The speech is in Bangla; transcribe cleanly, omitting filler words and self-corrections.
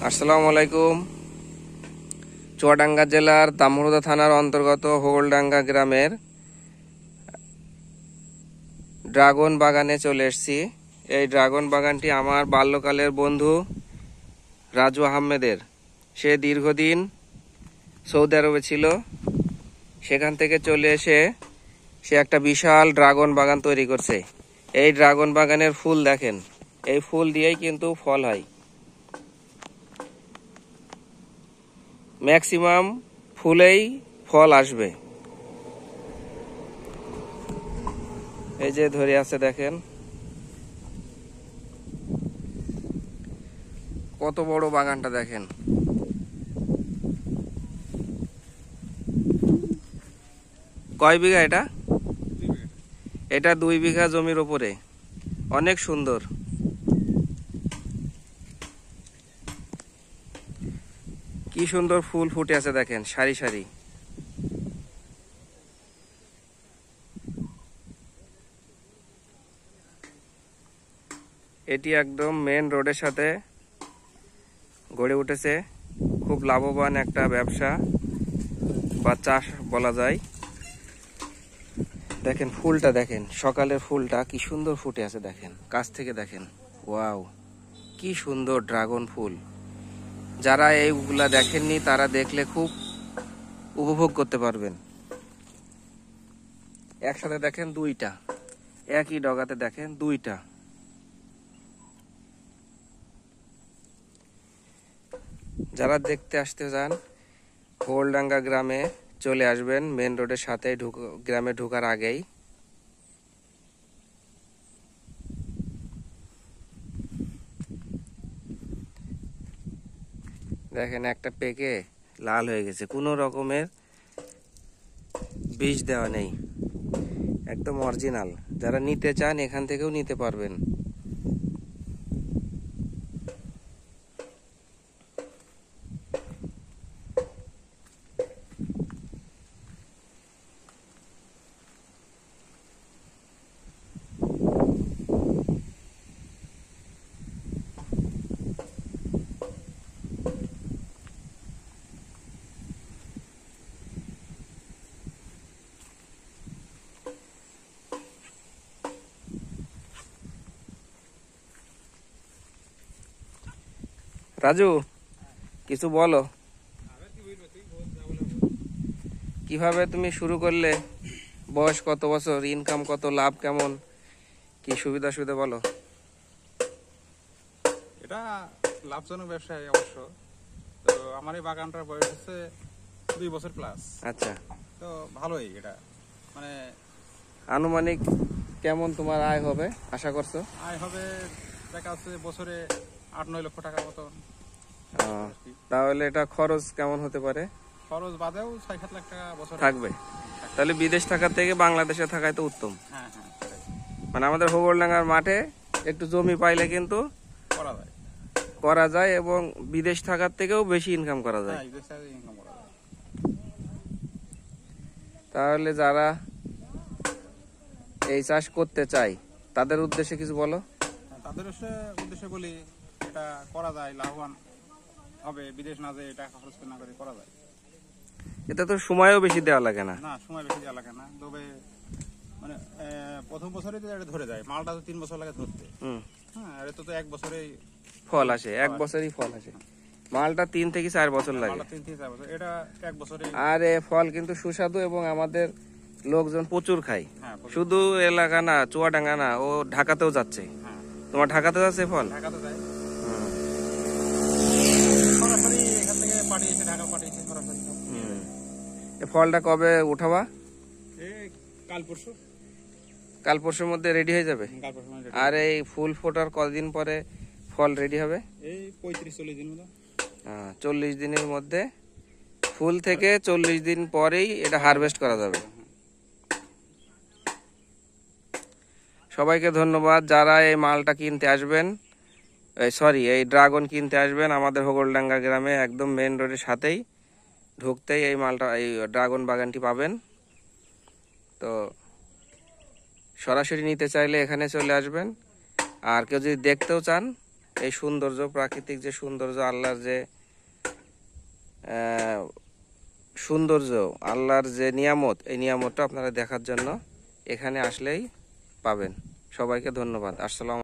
আসসালামু আলাইকুম। চুয়াডাঙ্গা জেলার দামোহদা থানার অন্তর্গত হোগলডাঙ্গা গ্রামের ড্রাগন বাগানে চলে এসেছি। এই ড্রাগন বাগানটি আমার বাল্যকালের বন্ধু রাজু আহমেদের। সে দীর্ঘদিন সৌদি আরবে ছিল, সেখান থেকে চলে এসে সে একটা বিশাল ড্রাগন বাগান তৈরি করছে। এই ড্রাগন বাগানের ফুল দেখেন, এই ফুল দিয়েই কিন্তু ফল হয়। ম্যাক্সিমাম ফুলেই ফল আসবে। এই যে ধরে আছে দেখেন কত বড় বাগানটা দেখেন। কয় বিঘা এটা? এটা 2 বিঘা জমির উপরে। অনেক সুন্দর। কি সুন্দর ফুল ফুটে আছে দেখেন, সারি সারি। এটি একদম মেন রোডের সাথে গড়ে উঠেছে। খুব লাভবান একটা ব্যবসা বা চাষ বলা যায়। দেখেন ফুলটা দেখেন, সকালের ফুলটা কি সুন্দর ফুটে আছে দেখেন, কাছ থেকে দেখেন। ওয়াও, কি সুন্দর ড্রাগন ফুল। যারা এইগুলা দেখেননি তারা দেখলে খুব উপভোগ করতে পারবেন। একসাথে দেখেন দুইটা, একই ডগাতে দেখেন দুইটা। যারা দেখতে আসতে চান হোগলডাঙ্গা গ্রামে চলে আসবেন, মেন রোডের সাথে গ্রামে ঢোকার আগেই। দেখেন একটা পেকে লাল হয়ে গেছে, কোনো রকমের বিষ দেওয়া নেই, একদম অরিজিনাল। যারা নিতে চান এখান থেকেও নিতে পারবেন। রাজু, কিছু বলো, কিভাবে তুমি শুরু করলে, বয়স কত বছর, ইনকাম কত, লাভ কেমন, কি সুবিধা সুবিধা বলো। এটা লাভজনক ব্যবসায় অবশ্য। তো আমার এই বাগানটার বয়স হচ্ছে 2 বছর প্লাস। আচ্ছা, তো ভালোই। এটা মানে আনুমানিক কেমন তোমার আয় হবে আশা করছো? আয় হবে দেখা যাচ্ছে বছরে 8-9 লক্ষ টাকার মতন। তাহলে এটা খরচ কেমন হতে পারে? খরচ বাদেও 6-7 লাখ টাকা বছর থাকবে। তাহলে বিদেশ থাকার থেকে বাংলাদেশে থাকাই তো উত্তম। হ্যাঁ হ্যাঁ, সেটাই। মানে আমাদের হোগলডাঙ্গার মাঠে একটু জমি পাইলে কিন্তু করা যায়। করা যায় এবং বিদেশ থাকার থেকেও বেশি ইনকাম করা যায়। হ্যাঁ, বিদেশ থেকে ইনকাম করা যায়। তাহলে যারা এই চাষ করতে চায় তাদের উদ্দেশ্যে কিছু বলো। তাদের উদ্দেশ্যে বলি, এটা করা যায়, লাভবান হবে। বিদেশ না যেয়ে টাকা খরচ না করে করা যায়। এতে তো সময়ও বেশি দেওয়া লাগে না। না, সময় বেশি দেওয়া লাগে না। তবে মানে প্রথম বছরে তো এটা ধরে যায়। মালটা তো 3 বছর লাগে ধরতে। হ্যাঁ, আর এটা তো 1 বছরেই ফল আসে, 1 বছরই ফল আসে। মালটা 3 থেকে 4 বছর লাগে। মালটা 3 থেকে 4 বছর, এটা 1 বছরেই। আর এ ফল কিন্তু সুস্বাদু এবং আমাদের লোকজন প্রচুর খায়। হ্যাঁ, শুধু এলাকা না, চুয়াডাঙ্গা না, ও ঢাকাতেও যাচ্ছে। হ্যাঁ, তোমার ঢাকাতে যাচ্ছে ফল? ঢাকাতে যায়। সরাসরি এখান থেকে পাঠিয়েছে, ঢাকা পাঠিয়েছে সরাসরি। এই ফলটা কবে উঠাবা? এই কাল পরশু। কাল পরশুর মধ্যে রেডি হয়ে যাবে। কাল পরশু মানে আর এই ফুল ফোটার কতদিন পরে ফল রেডি হবে? এই 35-40 দিন মতো। 40 দিনের মধ্যে, ফুল থেকে 40 দিন পরেই এটা হারভেস্ট করা যাবে। সবাইকে ধন্যবাদ যারা এই মালটা কিনতে আসবেন, এই ড্রাগন কিনতে আসবেন আমাদের হোগলডাঙ্গা গ্রামে, একদম মেন রোডের সাথেই ঢুকতেই এই মালটা, এই ড্রাগন বাগানটি পাবেন। তো সরাসরি নিতে চাইলে এখানে চলে আসবেন। আর কেউ যদি দেখতেও চান এই সৌন্দর্য, প্রাকৃতিক যে সৌন্দর্য, আল্লাহর যে সৌন্দর্য, আল্লাহর যে নিয়ামত, এই নিয়ামতটা আপনারা দেখার জন্য এখানে আসলেই পাবেন। সবাইকে ধন্যবাদ। আসসালামু